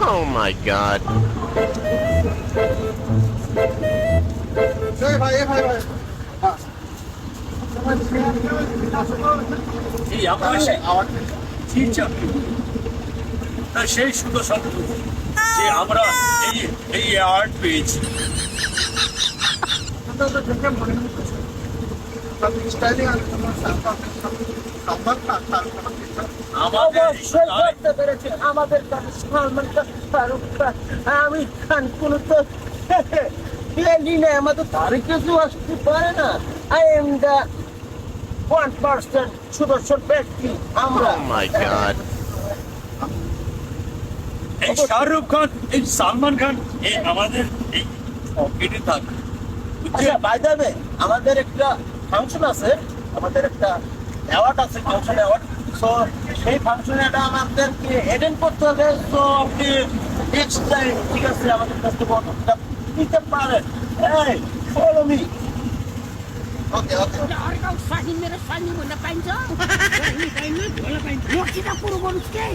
Oh my god. এই আমরা সেই টিচার সেই সুদর্শন যে আমরা এই এই অ্যাওয়ার্ড পেয়েছি। আমাদের অবশ্যই করতে পেরেছি। আমাদের কাছে সালমান খান, শাহরুখ খান, আমির খান কোন তো পেলি না, আমাদের তার কিছু আসতে পারে না। আই এম দ্য 1% সুদর্শন ব্যক্তি আমরা। Oh my god. এই শাহরুখ খান, এই সালমান খান, এই আমাদের এই পকেটে থাকে। আচ্ছা বাই দ্য ওয়ে, আমাদের একটা ফাংশন আছে, আমাদের একটা অ্যাওয়ার্ড আছে, ফাংশন অ্যাওয়ার্ড। সো সেই ফাংশনে এটা আমাদেরকে অ্যাটেন্ড করতে হবে। সো আপনি নেক্সট টাইম, ঠিক আছে, আমাদের কাছ থেকে অর্ডারটা নিতে পারেন। এই ফলো মি। ওকে ওকে। Orang kau sahin merah sani mana panjang. Ini kain lu, bola panjang. Mau kita puru bonus ke?